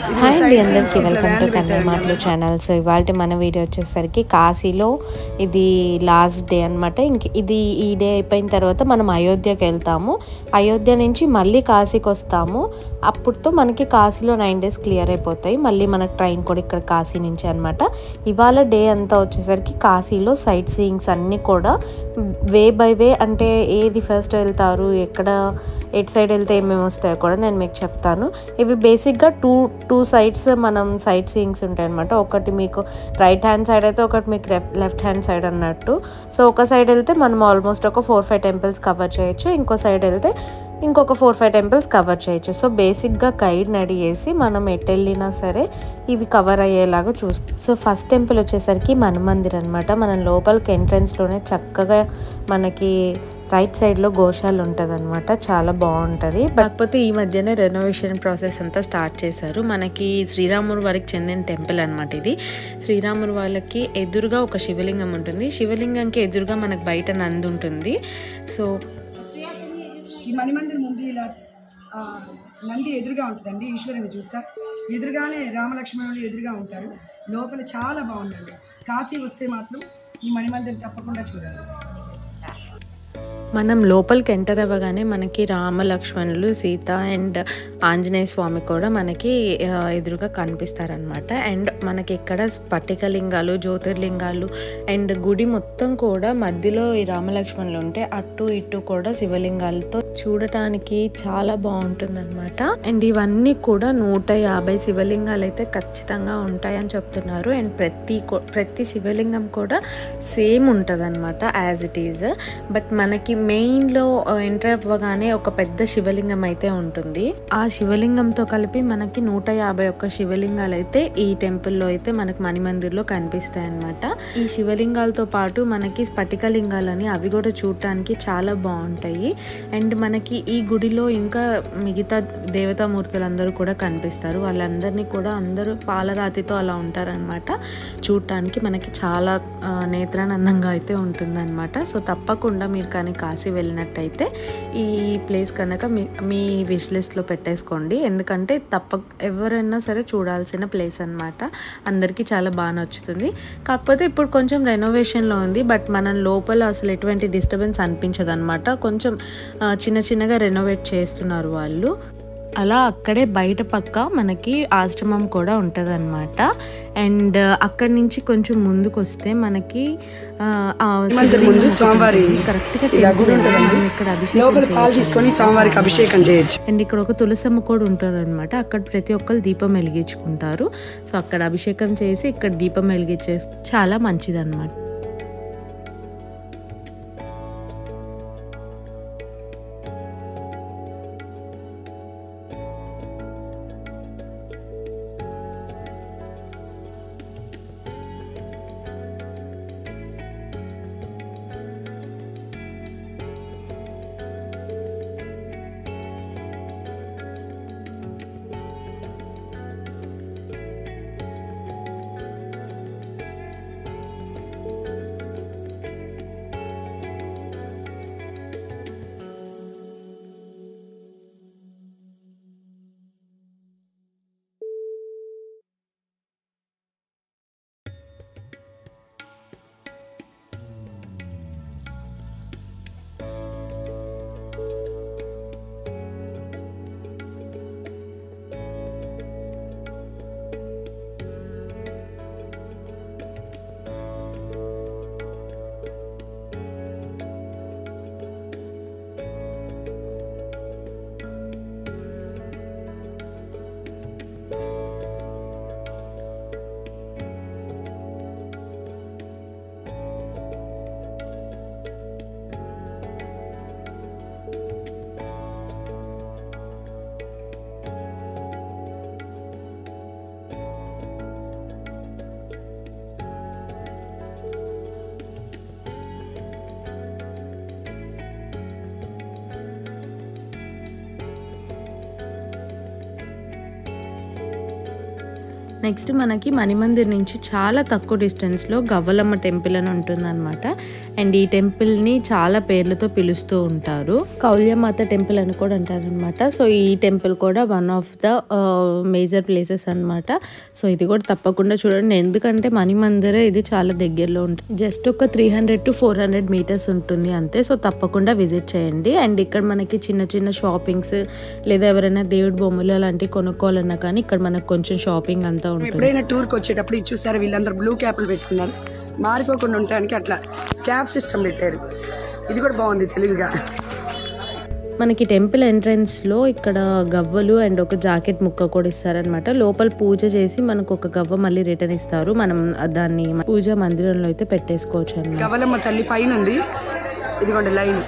Hi అండి, అందరికీ welcome to Kannayya మాటలు ఛానల్. సో ఇవాళ మన వీడియో వచ్చేసరికి కాశీలో ఇది లాస్ట్ డే అనమాట. ఇది ఈ డే అయిపోయిన తర్వాత మనం అయోధ్యకి వెళ్తాము. అయోధ్య నుంచి మళ్ళీ కాశీకి వస్తాము. అప్పుడుతో మనకి కాశీలో 9 days క్లియర్ అయిపోతాయి. మళ్ళీ మనకు ట్రైన్ కూడా ఇక్కడ కాశీ నుంచి అనమాట. ఇవాళ డే అంతా వచ్చేసరికి కాశీలో సైట్ సీయింగ్స్ అన్నీ కూడా వే బై వే, అంటే ఏది ఫస్ట్ వెళ్తారు, ఎక్కడ ఎటు సైడ్ వెళ్తే ఏమేమి వస్తాయో కూడా నేను మీకు చెప్తాను. ఇవి బేసిక్గా టూ సైడ్స్ మనం సైట్ సీయింగ్స్ ఉంటాయి అనమాట. ఒకటి మీకు రైట్ హ్యాండ్ సైడ్ అయితే, ఒకటి మీకు లెఫ్ట్ హ్యాండ్ సైడ్ అన్నట్టు. సో ఒక సైడ్ వెళ్తే మనం ఆల్మోస్ట్ ఒక 4-5 టెంపుల్స్ కవర్ చేయొచ్చు. ఇంకో సైడ్ వెళ్తే ఇంకొక 4-5 టెంపుల్స్ కవర్ చేయొచ్చు. సో బేసిక్గా గైడ్ని అడిగేసి మనం ఎటు వెళ్ళినా సరే ఇవి కవర్ అయ్యేలాగా సో ఫస్ట్ టెంపుల్ వచ్చేసరికి మన్మందిర్ అనమాట. మనం లోపలికి ఎంట్రన్స్లోనే చక్కగా మనకి రైట్ సైడ్లో గోశాల ఉంటుంది అనమాట. చాలా బాగుంటుంది. కాకపోతే ఈ మధ్యనే రెనోవేషన్ ప్రాసెస్ అంతా స్టార్ట్ చేశారు. మనకి శ్రీరాముడు వారికి చెందిన టెంపుల్ అనమాట ఇది. శ్రీరాముడు వాళ్ళకి ఎదురుగా ఒక శివలింగం ఉంటుంది. శివలింగంకి ఎదురుగా మనకు బయట నంది ఉంటుంది. సో ఈ మణిమందిర్ ముందు ఇలా నంది ఎదురుగా ఉంటుందండి. ఈశ్వరుని చూస్తా ఎదురుగానే రామలక్ష్మణులు ఎదురుగా ఉంటారు. లోపల చాలా బాగుందండి. కాశీ వస్తే మాత్రం ఈ మణిమందిర్ తప్పకుండా చూడాలి. మనం లోపలికి ఎంటర్ అవ్వగానే మనకి రామ లక్ష్మణులు, సీత అండ్ ఆంజనేయ స్వామి కూడా మనకి ఎదురుగా కనిపిస్తారనమాట. అండ్ మనకి ఇక్కడ స్ఫటికలింగాలు, జ్యోతిర్లింగాలు అండ్ గుడి మొత్తం కూడా మధ్యలో ఈ రామలక్ష్మణులు ఉంటే అటు ఇటు కూడా శివలింగాలతో చూడటానికి చాలా బాగుంటుంది అనమాట. అండ్ ఇవన్నీ కూడా 150 శివలింగాలు అయితే ఖచ్చితంగా ఉంటాయని చెప్తున్నారు. అండ్ ప్రతి శివలింగం కూడా సేమ్ ఉంటుంది అనమాట, యాజ్ ఇట్ ఈజ్. బట్ మనకి మెయిన్లో ఎంటర్ అవ్వగానే ఒక పెద్ద శివలింగం అయితే ఉంటుంది. ఆ శివలింగంతో కలిపి మనకి 151 శివలింగాలు అయితే ఈ టెంపుల్లో అయితే మనకి మణిమందిర్లో కనిపిస్తాయి అన్నమాట. ఈ శివలింగాలతో పాటు మనకి స్ఫటికలింగాలని అవి కూడా చూడటానికి చాలా బాగుంటాయి. అండ్ మనకి ఈ గుడిలో ఇంకా మిగతా దేవతామూర్తులందరూ కూడా కనిపిస్తారు. వాళ్ళందరినీ కూడా అందరూ పాలరాతితో అలా ఉంటారనమాట. చూడటానికి మనకి చాలా నేత్రానందంగా అయితే ఉంటుందన్నమాట. సో తప్పకుండా మీరు కానీ కాశీ వెళ్ళినట్టయితే ఈ ప్లేస్ కనుక మీ విష్ లిస్ట్లో పెట్టేసుకోండి. ఎందుకంటే ఎవరైనా సరే చూడాల్సిన ప్లేస్ అనమాట. అందరికీ చాలా బాగా నచ్చుతుంది. కాకపోతే ఇప్పుడు కొంచెం రెనోవేషన్లో ఉంది. బట్ మనం లోపల అసలు ఎటువంటి డిస్టర్బెన్స్ అనిపించదు అనమాట. కొంచెం చిన్నగా రెనోవేట్ చేస్తున్నారు వాళ్ళు. అలా అక్కడే బయట పక్క మనకి ఆశ్రమం కూడా ఉంటుంది అనమాట. అండ్ అక్కడి నుంచి కొంచెం ముందుకు వస్తే మనకి కరెక్ట్గా ఇక్కడ అభిషేకం చేయొచ్చు. అండ్ ఇక్కడ ఒక తులసమ్మ కూడా ఉంటారు అనమాట. అక్కడ ప్రతి ఒక్కరు దీపం వెలిగించుకుంటారు. సో అక్కడ అభిషేకం చేసి ఇక్కడ దీపం వెలిగించే చాలా మంచిది అనమాట. నెక్స్ట్ మనకి మణిమందిర్ నుంచి చాలా తక్కువ డిస్టెన్స్లో గవ్వలమ్మ టెంపుల్ అని ఉంటుందన్నమాట. అండ్ ఈ టెంపుల్ని చాలా పేర్లతో పిలుస్తూ ఉంటారు. కౌల్యమాత టెంపుల్ అని కూడా అంటారనమాట. సో ఈ టెంపుల్ కూడా one of the major places అనమాట. సో ఇది కూడా తప్పకుండా చూడండి, ఎందుకంటే మణిమందిర్ ఇది చాలా దగ్గరలో ఉంటుంది. జస్ట్ ఒక 300 to 400 మీటర్స్ ఉంటుంది అంతే. సో తప్పకుండా విజిట్ చేయండి. అండ్ ఇక్కడ మనకి చిన్న చిన్న షాపింగ్స్ లేదా ఎవరైనా దేవుడి బొమ్మలు అలాంటివి కొనుక్కోవాలన్నా కానీ ఇక్కడ మనకు కొంచెం షాపింగ్ అంతా ఉంటుంది. ఎప్పుడైనా టూర్కి వచ్చేటప్పుడు ఇది చూసారు, వీళ్ళందరూ బ్లూ క్యాప్లు పెట్టుకున్నారు. మారిపోకుండా ఉండటానికి అట్లా క్యాప్ సిస్టమ్ పెట్టారు. ఇది కూడా బాగుంది తెలుగుగా. మనకి టెంపుల్ ఎంట్రన్స్లో ఇక్కడ గవ్వలు అండ్ ఒక జాకెట్ ముక్క కూడా ఇస్తారనమాట. లోపల పూజ చేసి మనకు ఒక గవ్వ మళ్ళీ రిటర్న్ ఇస్తారు. మనం దాన్ని పూజా మందిరంలో అయితే పెట్టేసుకోవచ్చు అన్నమాట. గవ్వలమ్మ తల్లి పైన ఉంది, ఇదిగోండి లైన్.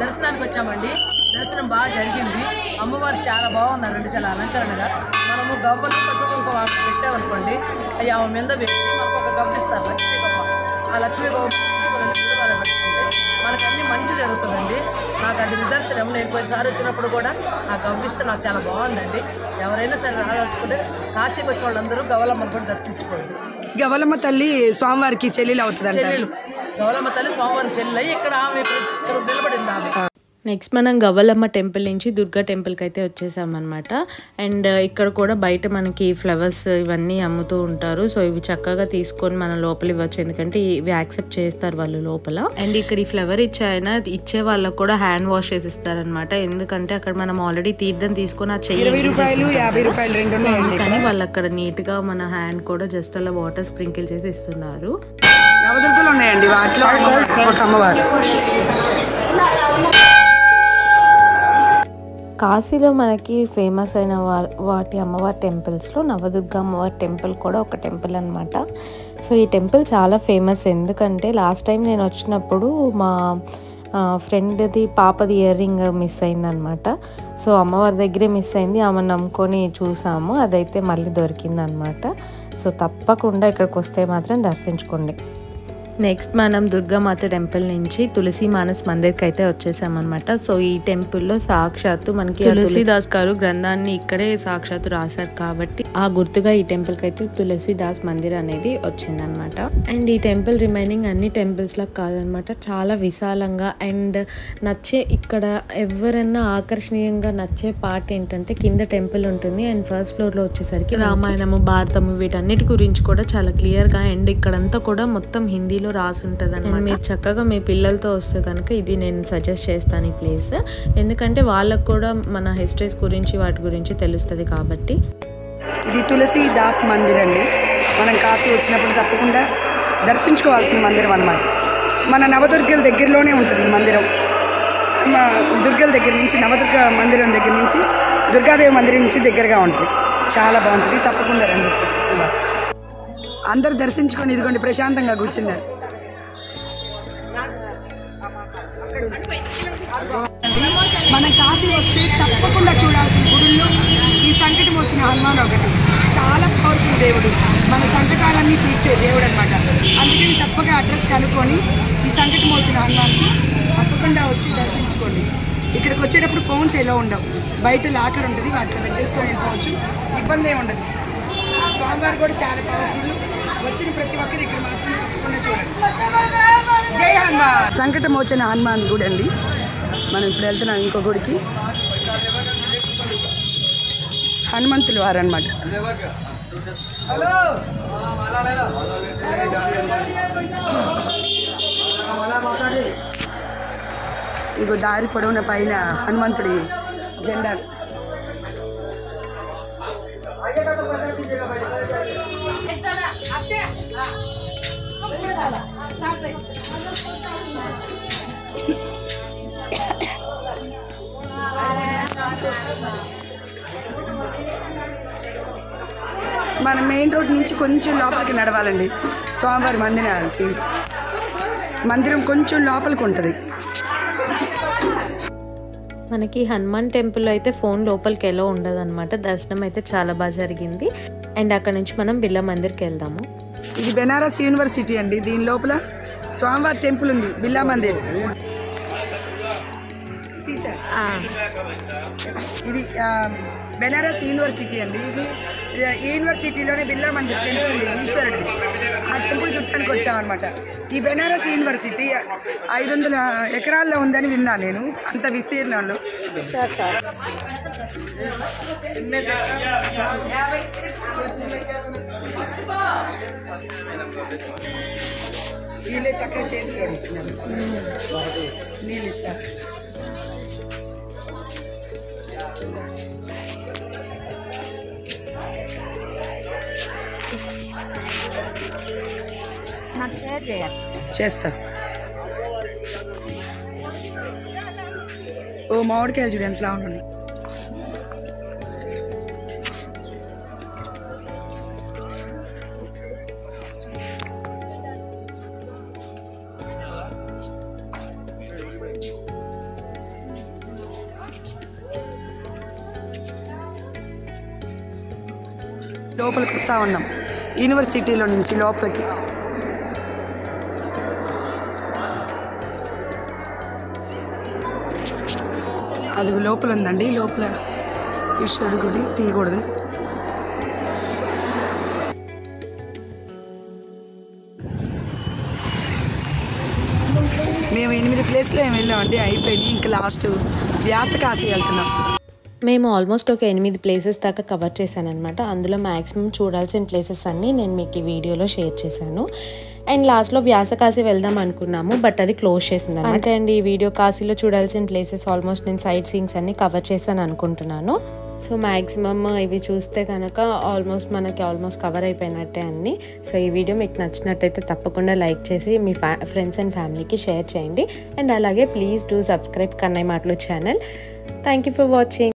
దర్శనానికి వచ్చామండి. దర్శనం బాగా జరిగింది. అమ్మవారు చాలా బాగున్నారండి, చాలా అలంకరణగా. మనము గవ్వలు పసుపు పెట్టామనుకోండి, అవి ఆమె మీద పెట్టి మనకు ఒక గవ్వ ఇస్తారు, లక్ష్మీ గవ్వ. ఆ లక్ష్మీ గవ్వ పెట్టుకుంటే మనకు అన్ని మంచి జరుగుతుందండి. నాకు అది నిదర్శనం. నేను కొన్నిసారి వచ్చినప్పుడు కూడా ఆ గవ్వ ఇస్తే నాకు చాలా బాగుందండి. ఎవరైనా సరే రాదలుచుకుంటే కాశీకి వచ్చిన వాళ్ళందరూ గవ్వలమ్మను కూడా దర్శించుకోండి. గవ్వలమ్మ తల్లి స్వామివారికి చెల్లెలు అవుతుంది. చెల్లెలు గవ్వలమ్మ తల్లి స్వామివారి చెల్లెలు ఇక్కడ ఆమె నిలబడింది ఆమె. నెక్స్ట్ మనం గవ్వలమ్మ టెంపుల్ నుంచి దుర్గా టెంపుల్కి అయితే వచ్చేసామన్నమాట. అండ్ ఇక్కడ కూడా బయట మనకి ఫ్లవర్స్ ఇవన్నీ అమ్ముతూ ఉంటారు. సో ఇవి చక్కగా తీసుకొని మనం లోపల ఇవ్వచ్చు, ఎందుకంటే ఇవి యాక్సెప్ట్ చేస్తారు వాళ్ళు లోపల. అండ్ ఇక్కడ ఈ ఫ్లవర్ ఇచ్చే వాళ్ళకు కూడా హ్యాండ్ వాష్ చేసి ఇస్తారనమాట. ఎందుకంటే అక్కడ మనం ఆల్రెడీ తీర్థం తీసుకొని ఆ చెయ్యి కానీ వాళ్ళు అక్కడ నీట్ గా మన హ్యాండ్ కూడా జస్ట్ అలా వాటర్ స్ప్రింకిల్ చేసి ఇస్తున్నారు. నవదుర్గలు ఉన్నాయండి, వాటిలో ఒక అమ్మవారు. కాశీలో మనకి ఫేమస్ అయిన వాటి అమ్మవారి టెంపుల్స్లో నవదుర్గ అమ్మవారి టెంపుల్ కూడా ఒక టెంపుల్ అనమాట. సో ఈ టెంపుల్ చాలా ఫేమస్, ఎందుకంటే లాస్ట్ టైం నేను వచ్చినప్పుడు మా ఫ్రెండ్ది పాపది ఇయర్ రింగ్ మిస్ అయిందనమాట. సో అమ్మవారి దగ్గరే మిస్ అయింది, ఆమెను నమ్ముకొని చూసాము, అదైతే మళ్ళీ దొరికిందనమాట. సో తప్పకుండా ఇక్కడికి వస్తే మాత్రం దర్శించుకోండి. నెక్స్ట్ మనం దుర్గామాత టెంపుల్ నుంచి తులసి మానస్ మందిర్కి అయితే వచ్చేసామన్నమాట. సో ఈ టెంపుల్లో సాక్షాత్తు మనకి తులసిదాస్ గారు గ్రంథాన్ని ఇక్కడే సాక్షాత్తు రాశారు కాబట్టి ఆ గుర్తుగా ఈ టెంపుల్కి అయితే తులసిదాస్ మందిర్ అనేది వచ్చిందనమాట. అండ్ ఈ టెంపుల్ రిమైనింగ్ అన్ని టెంపుల్స్ లా కాదనమాట, చాలా విశాలంగా అండ్ నచ్చే, ఇక్కడ ఎవరైనా ఆకర్షణీయంగా నచ్చే పార్ట్ ఏంటంటే కింద టెంపుల్ ఉంటుంది అండ్ ఫస్ట్ ఫ్లోర్లో వచ్చేసరికి రామాయణము భారతము వీటన్నిటి గురించి కూడా చాలా క్లియర్గా అండ్ ఇక్కడంతా కూడా మొత్తం హిందీలో రాసి ఉంటుంది అన్నమాట. మీరు చక్కగా మీ పిల్లలతో వస్తే కనుక ఇది నేను సజెస్ట్ చేస్తాను ఈ ప్లేస్, ఎందుకంటే వాళ్ళకు కూడా మన హిస్టరీస్ గురించి వాటి గురించి తెలుస్తుంది కాబట్టి. ఇది తులసిదాస్ మందిర్ అండి. మనం కాశీ వచ్చినప్పుడు తప్పకుండా దర్శించుకోవాల్సిన మందిరం అన్నమాట. మన నవదుర్గల దగ్గరలోనే ఉంటుంది ఈ మందిరం. దుర్గల దగ్గర నుంచి, నవదుర్గ మందిరం దగ్గర నుంచి, దుర్గాదేవి మందిరం నుంచి దగ్గరగా ఉంటుంది. చాలా బాగుంటుంది, తప్పకుండా రండి. అందరు దర్శించుకొని ఇదిగోండి ప్రశాంతంగా కూర్చున్నారు. మనం కాశీ వస్తే తప్పకుండా చూడాల్సిన గుడుల్లో ఈ సంకటం వచ్చిన హనుమాన్ ఒకటి. చాలా పవర్ఫుల్ దేవుడు, మన సంకటాలన్నీ తీర్చే దేవుడు అనమాట. అందుకని తప్పగా అడ్రస్ కనుక్కొని ఈ సంకటం వచ్చిన హనుమాన్కి తప్పకుండా వచ్చి దర్శించుకోండి. ఇక్కడికి వచ్చేటప్పుడు ఫోన్స్ ఎలా ఉండవు, బయట లాకర్ ఉంటుంది, వాటిలో పెట్టేసుకొని వెళ్ళిపోవచ్చు, ఇబ్బంది ఏమి ఉండదు. స్వామివారు కూడా చాలా పవర్ఫుల్. వచ్చిన ప్రతి ఒక్కరు ఇక్కడ మాత్రం తప్పకుండా చూడండి. జై హనుమాన్. సంకటం వచ్చిన హనుమాన్ గుడి అండి. మనం ఇప్పుడు వెళ్తున్నాం ఇంకో గుడికి. హనుమంతులు వారు అనమాట. ఇగో దారి పొడవున పైన హనుమంతుడి జెండా. మన మెయిన్ రోడ్ నుంచి కొంచెం లోపలికి నడవాలండి. స్వామివారి మందిరానికి మందిరం కొంచెం లోపలికి ఉంటుంది. మనకి హనుమాన్ టెంపుల్లో అయితే ఫోన్ లోపలికి ఎలా ఉండదు అనమాట. దర్శనం అయితే చాలా బాగా జరిగింది. అండ్ అక్కడ నుంచి మనం బిర్లా మందిర్కి వెళ్దాము. ఇది బెనారస్ యూనివర్సిటీ అండి. దీని లోపల స్వామివారి టెంపుల్ ఉంది, బిర్లా మందిర్. ఇది బెనారస్ యూనివర్సిటీ అండి. ఇది యూనివర్సిటీలోనే బిర్లా మందిర్ టెంపుల్ ఉంది ఈశ్వరుడు. ఆ టెంపుల్ చుట్టానికి వచ్చామన్నమాట. ఈ బెనారస్ యూనివర్సిటీ 500 ఎకరాల్లో ఉందని విన్నాను నేను, అంత విస్తీర్ణంలో. వీళ్ళే చక్కగా చేతులు కడుగుతున్నారు, నీళ్ళు ఇస్తారు. చేస్తా. ఓ మామిడికాయలు చూడు ఎంతలా ఉండండి. లోపలికి వస్తూ ఉన్నాం యూనివర్సిటీలో నుంచి లోపలికి. అది లోపల ఉందండి, లోపల ఈశ్వరుడి గుడి తీయకూడదు. మేము 8 ప్లేస్లో ఏమి వెళ్ళామండి, అయిపోయింది. ఇంకా లాస్ట్ వ్యాసకాశి వెళ్తున్నాం. మేము ఆల్మోస్ట్ ఒక 8 ప్లేసెస్ దాకా కవర్ చేశాను అనమాట. అందులో మ్యాక్సిమం చూడాల్సిన ప్లేసెస్ అన్నీ నేను మీకు ఈ వీడియోలో షేర్ చేశాను. అండ్ లాస్ట్లో వ్యాసకాశి వెళ్దాం అనుకున్నాము, బట్ అది క్లోజ్ చేసింది అనమాట. అంతే అండి ఈ వీడియో. కాశీలో చూడాల్సిన ప్లేసెస్ ఆల్మోస్ట్ నేను సైట్ సీయింగ్స్ అన్నీ కవర్ చేశాను అనుకుంటున్నాను. సో మ్యాక్సిమమ్ ఇవి చూస్తే కనుక మనకి ఆల్మోస్ట్ కవర్ అయిపోయినట్టే అన్నీ. సో ఈ వీడియో మీకు నచ్చినట్టయితే తప్పకుండా లైక్ చేసి మీ ఫ్రెండ్స్ అండ్ ఫ్యామిలీకి షేర్ చేయండి. అండ్ అలాగే ప్లీజ్ డూ సబ్స్క్రైబ్ కన్నయ్య మాటలు channel. Thank you for watching.